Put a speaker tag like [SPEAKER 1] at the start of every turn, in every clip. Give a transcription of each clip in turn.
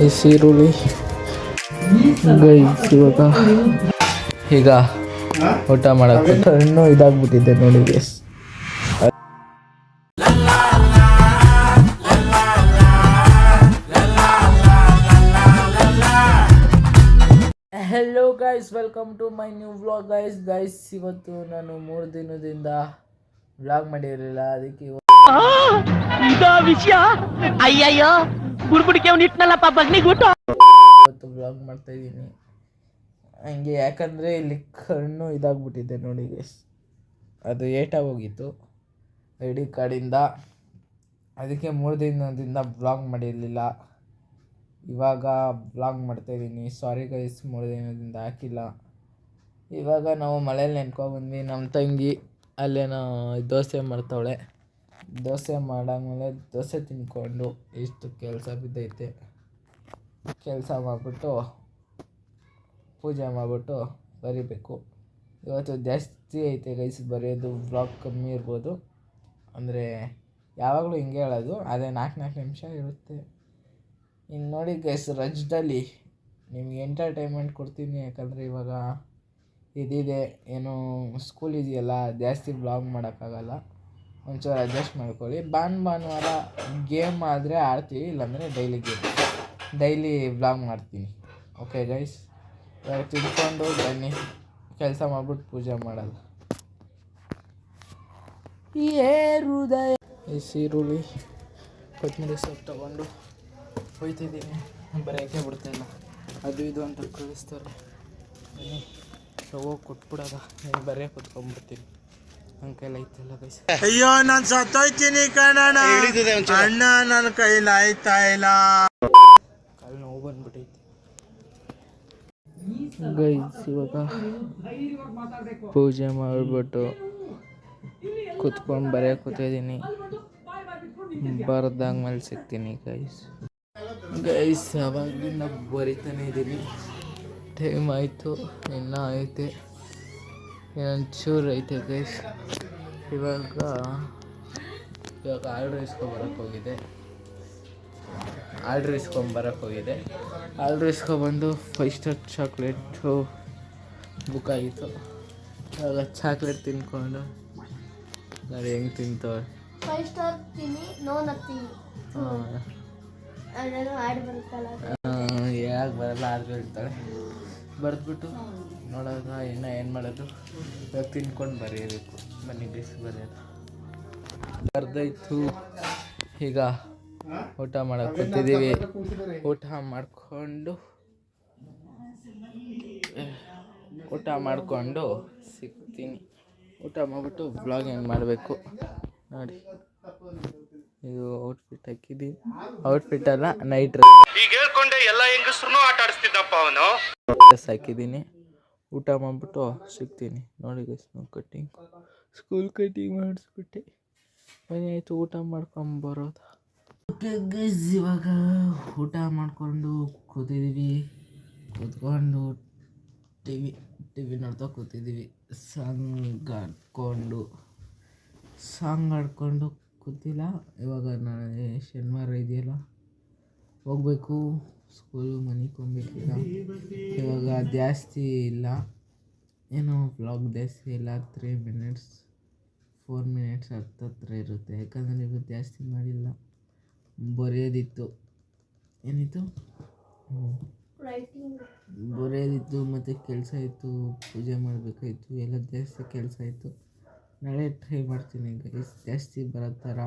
[SPEAKER 1] ಈರುಳ್ಳಿ ಗೈಸ್ ಇವಾಗ ಈಗ ಊಟ ಮಾಡಕ್ಕೆ ಇನ್ನೂ ಇದಾಗ್ಬಿಟ್ಟಿದೆ ನೋಡಿ guys. Hello guys, welcome to my new vlog guys. ಇವತ್ತು ನಾನು 3 ದಿನದಿಂದ ವ್ಲಾಗ್ ಮಾಡಿರಲಿಲ್ಲ, ಅದಕ್ಕೆ
[SPEAKER 2] ವಿಷಯ ಅಯ್ಯಯ್ಯೋ ಬುಡ್ಬುಡಿಕೆ ಇಟ್ನಲ್ಲಪ್ಪ ಬಗ್ನಿಗೂಟ
[SPEAKER 1] ಇವತ್ತು ವ್ಲಾಗ್ ಮಾಡ್ತಾ ಇದ್ದೀನಿ ಹಂಗೆ. ಯಾಕಂದರೆ ಇಲ್ಲಿ ಕಣ್ಣು ಇದಾಗ್ಬಿಟ್ಟಿದೆ ನೋಡಿ ಗೈಸ್, ಅದು ಏಟಾಗೋಗಿತ್ತು ಐ ಡಿ ಕಾರ್ಡಿಂದ, ಅದಕ್ಕೆ 3 ದಿನದಿಂದ ವ್ಲಾಗ್ ಮಾಡಿರಲಿಲ್ಲ. ಇವಾಗ ವ್ಲಾಗ್ ಮಾಡ್ತಾಯಿದ್ದೀನಿ. ಸಾರಿ ಗೈಸ್, 3 ದಿನದಿಂದ ಹಾಕಿಲ್ಲ. ಇವಾಗ ನಾವು ಮಳೇಲಿ ನೆನ್ಕೊಬಂದ್ವಿ. ನಮ್ಮ ತಂಗಿ ಅಲ್ಲೇನೋ ದೋಸೆ ಮಾಡ್ತಾವಳೆ. ದೋಸೆ ಮಾಡಾದ್ಮೇಲೆ ದೋಸೆ ತಿನ್ಕೊಂಡು ಇಷ್ಟು ಕೆಲಸ ಬಿದ್ದೈತೆ. ಕೆಲಸ ಮಾಡಿಬಿಟ್ಟು ಪೂಜೆ ಮಾಡಿಬಿಟ್ಟು ಬರಿಬೇಕು. ಇವತ್ತು ಜಾಸ್ತಿ ಐತೆ ಗೈಸ್ ಬರೆಯೋದು. ವ್ಲಾಗ್ ಕಮ್ಮಿ ಇರ್ಬೋದು, ಅಂದರೆ ಯಾವಾಗಲೂ ಹಿಂಗೆ ಹೇಳೋದು, ಅದೇ 4 ನಿಮಿಷ ಇರುತ್ತೆ. ಇನ್ನು ನೋಡಿ ಗೈಸ್, ರಜದಲ್ಲಿ ನಿಮಗೆ ಎಂಟರ್ಟೈನ್ಮೆಂಟ್ ಕೊಡ್ತೀನಿ. ಯಾಕಂದರೆ ಇವಾಗ ಇದಿದೆ, ಏನು ಸ್ಕೂಲ್ ಇದೆಯಲ್ಲ, ಜಾಸ್ತಿ ವ್ಲಾಗ್ ಮಾಡೋಕ್ಕಾಗಲ್ಲ. ಒಂಚೂರು ಅಡ್ಜಸ್ಟ್ ಮಾಡ್ಕೊಳ್ಳಿ. ಭಾನುವಾರ ಗೇಮ್ ಆದರೆ ಆಡ್ತೀವಿ, ಇಲ್ಲಾಂದರೆ ಡೈಲಿ ವ್ಲಾಗ್ ಮಾಡ್ತೀನಿ. ಓಕೆ ಗೈಸ್, ಇವಾಗ ತಿಳ್ಕೊಂಡು ಬನ್ನಿ, ಕೆಲಸ ಮಾಡ್ಬಿಟ್ಟು ಪೂಜೆ ಮಾಡೋದು. ಹೃದಯ ಈರುಳ್ಳಿ ಕೊತ್ತಂಬರಿ ಸೊಪ್ಪು ತೊಗೊಂಡು ಹೋಯ್ತಿದ್ದೀನಿ. ಬರೆಯೋಕ್ಕೆ ಬಿಡ್ತಾಯಿಲ್ಲ, ಅದು ಇದು ಅಂತ ಕಳಿಸ್ತಾರೆ. ಹೋಗಿ ಕೊಟ್ಬಿಡೋದ, ನೀನು ಬರೆಯೋಕೆ ಕುತ್ಕೊಂಡ್ಬಿಡ್ತೀನಿ. ನನ್ನ ಕೈಲಿ ಐತಲ್ಲ ಗೈಸ್.
[SPEAKER 3] ಅಯ್ಯೋ ನಾನು ಸತ್ತೋಯ್ತೀನಿ ಕಣಣ್ಣ, ಅಣ್ಣ ನನ್ನ ಕೈಲಿ ಆಯ್ತಾ ಇಲ್ಲ,
[SPEAKER 1] ಕಾಲು ನೋವು ಬಂದ್ಬಿಟ್ಟೈತಿ ಗೈಸ್. ಇವಾಗ ಪೂಜೆ ಮಾಡಿಬಿಟ್ಟು ಕುತ್ಕೊಂಡು ಬರೆಯೋಕೆ ಕೂತಿದ್ದೀನಿ. ಬರ್ದಾದ್ಮೇಲೆ ಸಿಗ್ತೀನಿ ಗೈಸ್. ಅವಾಗಿಂದ ಬರಿತಾನೆ ಇದ್ದೀನಿ. ಟೈಮ್ ಆಯಿತು, ಇನ್ನೂ ಐತೆ, ಇನ್ನೊಂಚೂರು ಐತೆ ಗೈಸ್. ಇವಾಗ ಆರ್ಡ್ರ್ ಇಸ್ಕೊಂಬರೋಕ್ಕೋಗಿದೆ. ಆರ್ಡ್ರ್ ಇಸ್ಕೊಬಂದು 5 ಸ್ಟಾರ್ ಚಾಕ್ಲೇಟು ಬುಕ್ ಆಗಿತ್ತು. ಇವಾಗ ಚಾಕ್ಲೇಟ್ ತಿನ್ಕೊಂಡು ನೋಡಿ ಹೆಂಗೆ ತಿಂತವೆ.
[SPEAKER 4] 5 ಸ್ಟಾರ್ ತಿನ್ನಿ, ನೋ ನಥಿಂಗ್. ಅದನ್ನು ಆಡ್ ಬರುತ್ತಲ್ಲ,
[SPEAKER 1] ಯಾಕೆ ಬರಲ್ಲ, ಆರ್ಡ್ರ್ ಇರ್ತಾಳೆ. ಬರೆದ್ಬಿಟ್ಟು ನೋಡೋದು ಇನ್ನು ಏನು ಮಾಡೋದು. ಇವಾಗ ತಿನ್ಕೊಂಡು ಬರೆಯಬೇಕು. ಬನ್ನಿ ಗೈಸ್, ಬರೆಯೋದು ಬರ್ದಾಯ್ತು. ಈಗ ಊಟ ಮಾಡೋಕೆ ಕೂತಿದ್ದೀವಿ. ಊಟ ಮಾಡಿಕೊಂಡು ಸಿಗ್ತೀನಿ. ಊಟ ಮಾಡಿಬಿಟ್ಟು ವ್ಲಾಗ್ ಹೆಂಗೆ ಮಾಡಬೇಕು ನೋಡಿ. ಇದು ಔಟ್ಫಿಟ್ ಹಾಕಿದ್ದೀನಿ. ಔಟ್ಫಿಟ್ ಅಲ್ಲ, ನೈಟ್
[SPEAKER 3] ಈಗ ಹೇಳ್ಕೊಂಡೆ ಎಲ್ಲ ಹೆಂಗಸ್ರು ಆಟ ಆಡಿಸ್ತಿದ್ದಪ್ಪ ಅವನು.
[SPEAKER 1] ಡ್ರೆಸ್ ಹಾಕಿದ್ದೀನಿ. ಊಟ ಮಾಡಿಬಿಟ್ಟು ಸಿಗ್ತೀನಿ ನೋಡಿ ಗೈಸ್. School cutting ಮಾಡಿಸ್ಬಿಟ್ಟೆ. ಮನೆ ಆಯಿತು, ಊಟ ಮಾಡ್ಕೊಂಬರೋದು. ಓಕೆ ಗೈಸ್, ಇವಾಗ ಊಟ ಮಾಡಿಕೊಂಡು ಕೂತಿದ್ದೀವಿ. ಕೂತ್ಕೊಂಡು ಟಿ ವಿ ನೋಡ್ತಾ ಕೂತಿದ್ದೀವಿ. ಸಾಂಗ್ ಆಡ್ಕೊಂಡು ಕೂತಿಲ್ಲ. ಇವಾಗ ನಾಳೆ ಶನಿವಾರ ಇದೆಯಲ್ಲ, ಹೋಗ್ಬೇಕು ಸ್ಕೂಲು, ಮನೆಗೆ ಹೋಗ್ಬೇಕೀಗ. ಇವಾಗ ಜಾಸ್ತಿ ಇಲ್ಲ, ಏನೋ ವ್ಲಾಗ್ ಜಾಸ್ತಿ ಇಲ್ಲ. 3 ಮಿನಿಟ್ಸ್ 4 ಮಿನಿಟ್ಸ್ ಹತ್ತಿರ ಇರುತ್ತೆ. ಯಾಕಂದರೆ ಇವತ್ತು ಜಾಸ್ತಿ ಮಾಡಿಲ್ಲ. ಬರೆಯೋದಿತ್ತು, ಏನಿತ್ತು, ಬರೆಯೋದಿತ್ತು, ಮತ್ತು ಕೆಲಸ ಇತ್ತು, ಪೂಜೆ ಮಾಡಬೇಕಾಯ್ತು, ಎಲ್ಲ ಜಾಸ್ತಿ ಕೆಲಸ ಇತ್ತು. ನಾಳೆ ಟ್ರೈ ಮಾಡ್ತೀನಿ ಗೈಸ್, ಜಾಸ್ತಿ ಬರೋ ಥರ.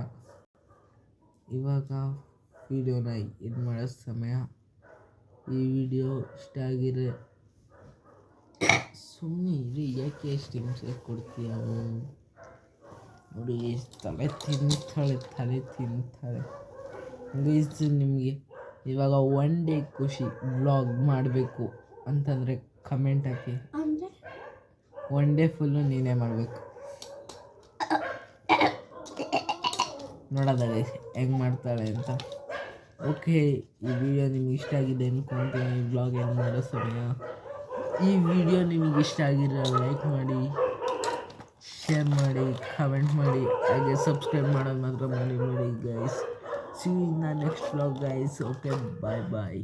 [SPEAKER 1] ಇವಾಗ ವಿಡಿಯೋನ ಇದು ಮಾಡೋ ಸಮಯ. ಈ ವಿಡಿಯೋ ಇಷ್ಟ ಆಗಿದ್ರೆ ಸುಮ್ಮನೆ ಇರಿ, ಯಾಕೆ ಎಷ್ಟು ಹಿಂಸೆ ಕೊಡ್ತೀಯ ನೋಡಿ. ತಲೆ ತಿಂತಾಳೆ ಗೈಸ್. ನಿಮಗೆ ಇವಾಗ 1 ಡೇ ಖುಷಿ ವ್ಲಾಗ್ ಮಾಡಬೇಕು ಅಂತಂದರೆ ಕಮೆಂಟ್ ಹಾಕಿ. 1 ಡೇ ಫುಲ್ಲು ನೀನೇ ಮಾಡಬೇಕು. ನೋಡೋದ ಗೈಸ್ ಹೆಂಗೆ ಮಾಡ್ತಾಳೆ ಅಂತ. ಓಕೆ, ಈ ವಿಡಿಯೋ ನಿಮ್ಗೆ ಇಷ್ಟ ಆಗಿದೆ ಅಂದ್ಕೊಳ್ತೀನಿ. ವ್ಲಾಗ್ ಏನು ಮಾಡೋ ಸಮಯ. ಈ ವಿಡಿಯೋ ನಿಮಗೆ ಇಷ್ಟ ಆಗಿದ್ರೆ ಲೈಕ್ ಮಾಡಿ, ಶೇರ್ ಮಾಡಿ, ಕಮೆಂಟ್ ಮಾಡಿ, ಹಾಗೆ ಸಬ್ಸ್ಕ್ರೈಬ್ ಮಾಡೋದು ಮಾತ್ರ ಮಾಡಿ guys. See you in the next vlog guys. Okay, bye.